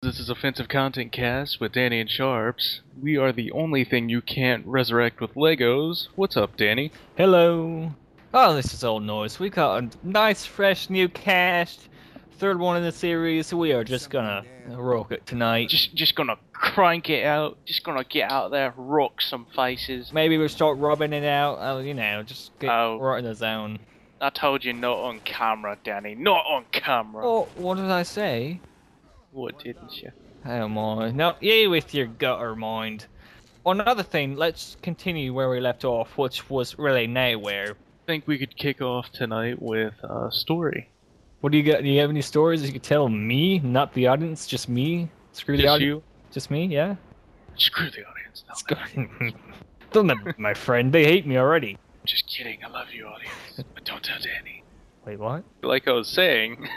this is Offensive Content Cast with Danny and Sharps. We are the only thing you can't resurrect with Legos. What's up, Danny? Hello. Oh, this is old noise. We got a nice, fresh new cast. Third one in the series, so we are just gonna rock it tonight. Just gonna crank it out. Just gonna get out there, rock some faces. Maybe we'll start rubbing it out. Just get Oh. right in the zone. I told you not on camera, Danny. Not on camera. Oh, what did I say? What didn't you? Oh my. No, you with your gutter mind. Another thing, let's continue where we left off, which was really nowhere. I think we could kick off tonight with a story. What do you got? Do you have any stories you could tell me, not the audience, just me? Screw the Just audience. you? Just me, yeah? Screw the audience. No. Don't let my friend, they hate me already. Just kidding. I love you, audience. But don't tell Danny. Wait, what? Like I was saying,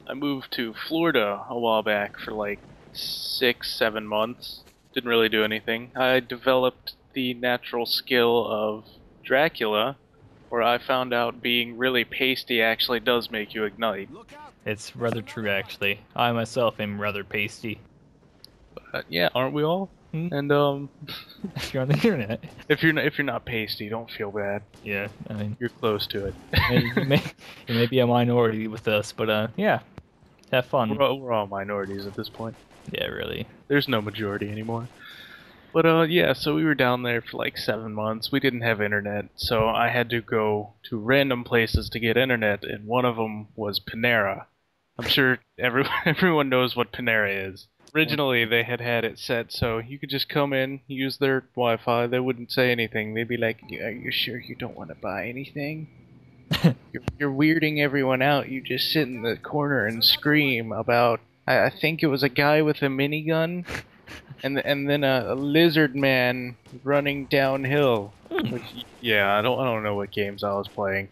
I moved to Florida a while back for like 6-7 months. Didn't really do anything. I developed the natural skill of Dracula, where I found out being really pasty actually does make you ignite. It's rather true, actually. I myself am rather pasty. But, yeah, aren't we all? Hmm? And If you're on the internet. if you're not pasty, don't feel bad. Yeah, I mean, You're close to it. you may be a minority with us, but yeah, have fun. We're all minorities at this point. Yeah, really. There's no majority anymore. But yeah, so we were down there for like 7 months. We didn't have internet, so I had to go to random places to get internet, and one of them was Panera. I'm sure everyone knows what Panera is. Originally, they had it set so you could just come in, use their Wi-Fi. They wouldn't say anything. They'd be like, "Are you sure you don't want to buy anything? You're weirding everyone out. You just sit in the corner and scream about." I think it was a guy with a minigun, and then a lizard man running downhill. Which, yeah, I don't know what games I was playing.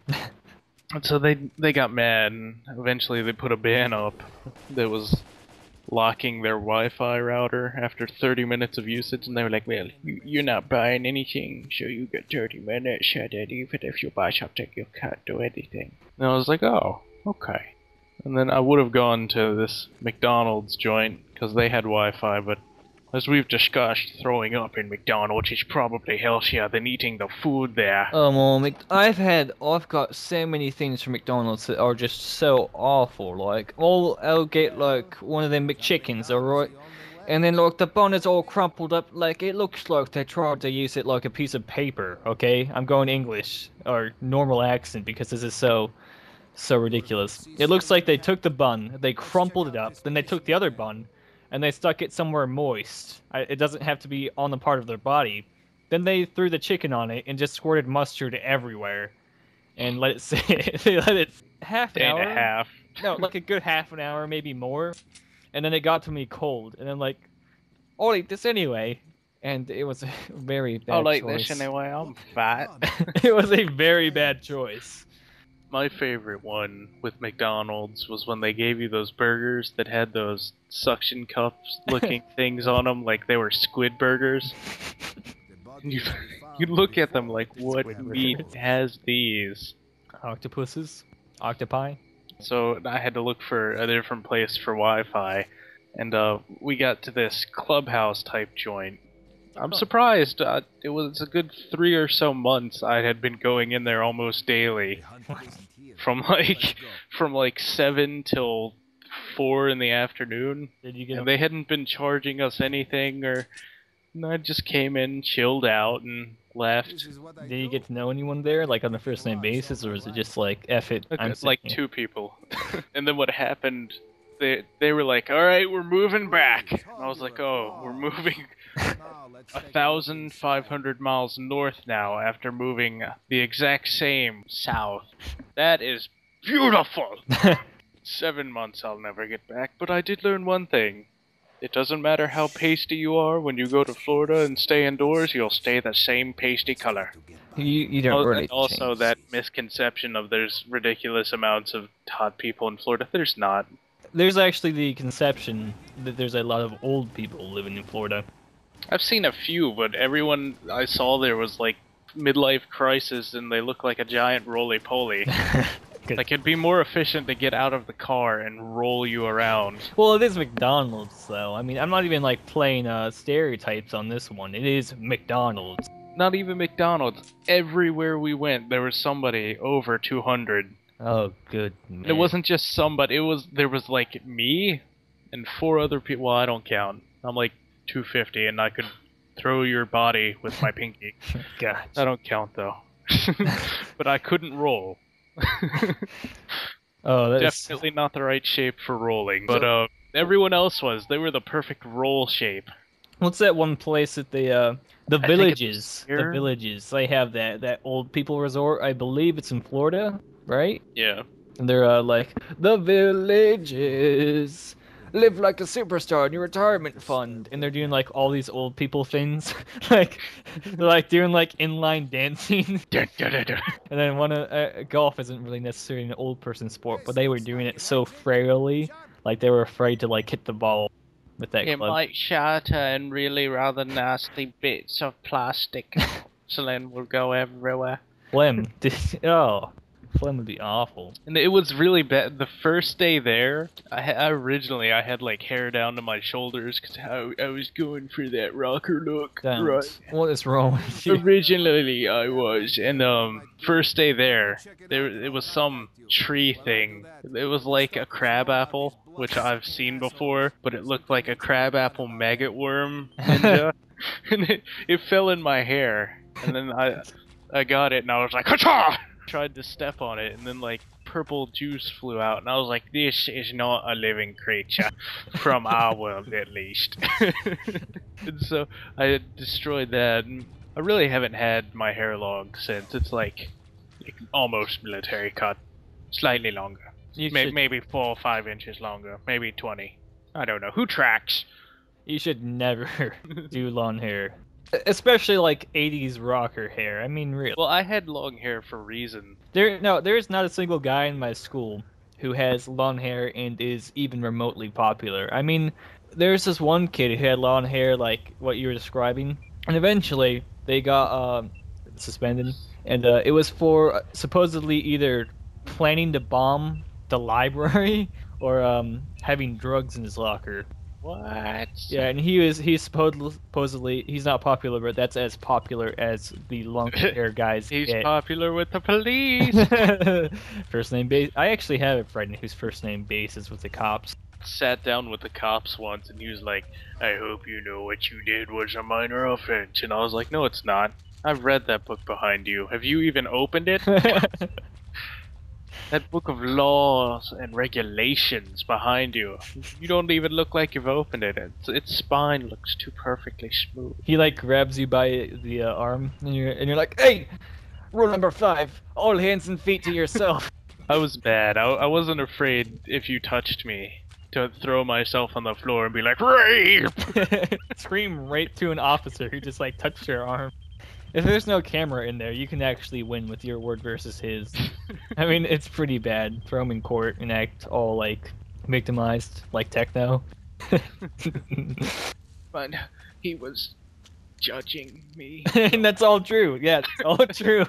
And so they got mad, and eventually they put a ban up that was locking their Wi-Fi router after 30 minutes of usage, and they were like, "Well, you're not buying anything, so you get 30 minutes, and then even if you buy something, you can't do anything." And I was like, "Oh, okay." And then I would have gone to this McDonald's joint, because they had Wi-Fi, but as we've discussed, throwing up in McDonald's is probably healthier than eating the food there. I've got so many things from McDonald's that are just so awful. Like, I'll get like one of them McChickens, alright? And then like the bun is all crumpled up, like it looks like they tried to use it like a piece of paper, okay? I'm going English, or normal accent, because this is so ridiculous. It looks like they took the bun, they crumpled it up, then they took the other bun, and they stuck it somewhere moist. It doesn't have to be on the part of their body. Then they threw the chicken on it and just squirted mustard everywhere, and let it sit. They let it half an Day hour. and a half. No, like a good half an hour, maybe more. And then it got to me cold, and then like, I'll eat this anyway. And it was a very bad I'll like choice. this anyway, I'm fat. It was a very bad choice. My favorite one with McDonald's was when they gave you those burgers that had those suction cups looking things on them, like they were squid burgers. You look at them like, what meat has these? Octopuses? Octopi? So I had to look for a different place for Wi-Fi, and we got to this clubhouse type joint. I'm surprised. It was a good 3 or so months I had been going in there almost daily. From like 7 till 4 in the afternoon. Did you get and they hadn't been charging us anything, or I just came in, chilled out, and left. Did you get to know anyone there, like on a first name basis, or was it just like F it? It's like 2 people. And then what happened? They were like, "All right, we're moving back." And I was like, "Oh, we're moving 1,500 miles north now after moving the exact same south. That is beautiful." 7 months I'll never get back, but I did learn one thing. It doesn't matter how pasty you are, when you go to Florida and stay indoors, you'll stay the same pasty color. You don't really And also change. that misconception of there's ridiculous amounts of hot people in Florida. There's not. There's actually the conception that there's a lot of old people living in Florida. I've seen a few, but everyone I saw there was like midlife crisis, and they look like a giant roly-poly. Like, it'd be more efficient to get out of the car and roll you around. Well, it is McDonald's, though. I mean, I'm not even like playing stereotypes on this one. It is McDonald's. Not even McDonald's. Everywhere we went, there was somebody over 200. Oh, good man. It wasn't just somebody. There was like me and 4 other people. Well, I don't count. I'm like 250, and I could throw your body with my pinky. Gosh. I don't count though. But I couldn't roll. Oh, that's Definitely not the right shape for rolling. But everyone else was. They were the perfect roll shape. What's that one place that the Villages? The here. Villages. They have that old people resort. I believe it's in Florida, right? Yeah. And they're like, the Villages live like a superstar in your retirement fund, and they're doing like all these old people things, like they're like doing like inline dancing. And then golf isn't really necessarily an old person sport, but they were doing it so frailly, like they were afraid to like hit the ball with that club. might shatter and really rather nasty bits of plastic. Porcelain will go everywhere. Phlegm. Phlegm would be awful. And it was really bad. The first day there, originally I had like hair down to my shoulders because I was going for that rocker look. Don't. Right. What is wrong with you? Originally I was, and first day there it was some tree thing. It was like a crab apple, which I've seen before, but it looked like a crab apple maggot worm ninja, and it fell in my hair, and then I got it, and I was like, "Hacha!" Tried to step on it, and then like purple juice flew out, and I was like, this is not a living creature from our world, at least. And so I destroyed that, and I really haven't had my hair long since. It's like almost military cut, slightly longer, maybe 4 or 5 inches longer, maybe 20. I don't know. Who tracks? You should never do long hair. Especially like 80s rocker hair. I mean, really. Well, I had long hair for a reason. There's not a single guy in my school who has long hair and is even remotely popular. I mean, there's this one kid who had long hair like what you were describing, and eventually they got suspended, and it was for supposedly either planning to bomb the library or having drugs in his locker. What? Yeah, and he's supposedly he's not popular, but that's as popular as the long hair guys He's get. popular with the police. First name base. I actually have a friend whose first name base is with the cops. Sat down with the cops once, and he was like, I hope you know what you did was a minor offense. And I was like, no, it's not. I've read that book behind you. Have you even opened it? That book of laws and regulations behind you. You don't even look like you've opened it. Its spine looks too perfectly smooth. He like grabs you by the arm, and you're like, hey, rule number 5, all hands and feet to yourself. I was bad. I wasn't afraid if you touched me to throw myself on the floor and be like, rape! Scream right to an officer who just like touched your arm. If there's no camera in there, you can actually win with your word versus his. I mean, it's pretty bad. Throw him in court and act all like victimized, like techno. But he was judging me. And that's all true. Yeah, that's all true.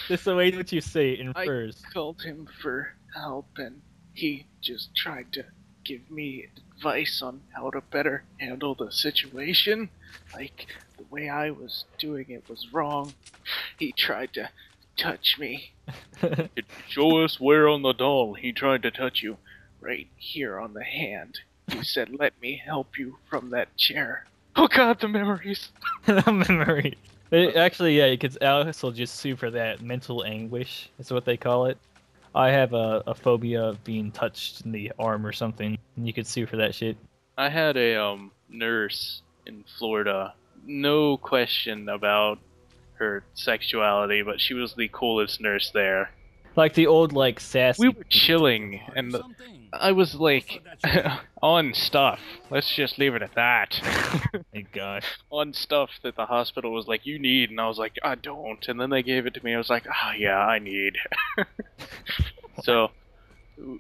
Just the way that you say it infers. I called him for help, and he just tried to give me advice on how to better handle the situation. Like, the way I was doing it was wrong. He tried to touch me. Show us where on the doll he tried to touch you. Right here on the hand. He said, let me help you from that chair. Oh god, the memories! The memory. Actually, yeah, because Alex will just sue for that mental anguish. That's what they call it. I have a phobia of being touched in the arm or something, and you could sue for that shit. I had a nurse in Florida. No question about her sexuality, but she was the coolest nurse there. Like the old, like, sassy... We were chilling, and I was, like, on stuff. Let's just leave it at that. My gosh. On stuff that the hospital was like, you need, and I was like, I don't. And then they gave it to me, I was like, ah, yeah, I need. So,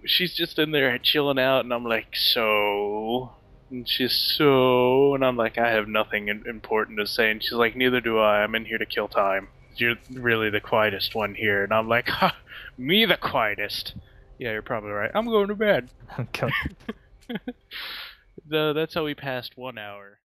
she's just in there chilling out, and I'm like, so... And she's so... And I'm like, I have nothing important to say. And she's like, neither do I. I'm in here to kill time. You're really the quietest one here. And I'm like, ha, me the quietest. Yeah, you're probably right. I'm going to bed. Okay. That's how we passed 1 hour.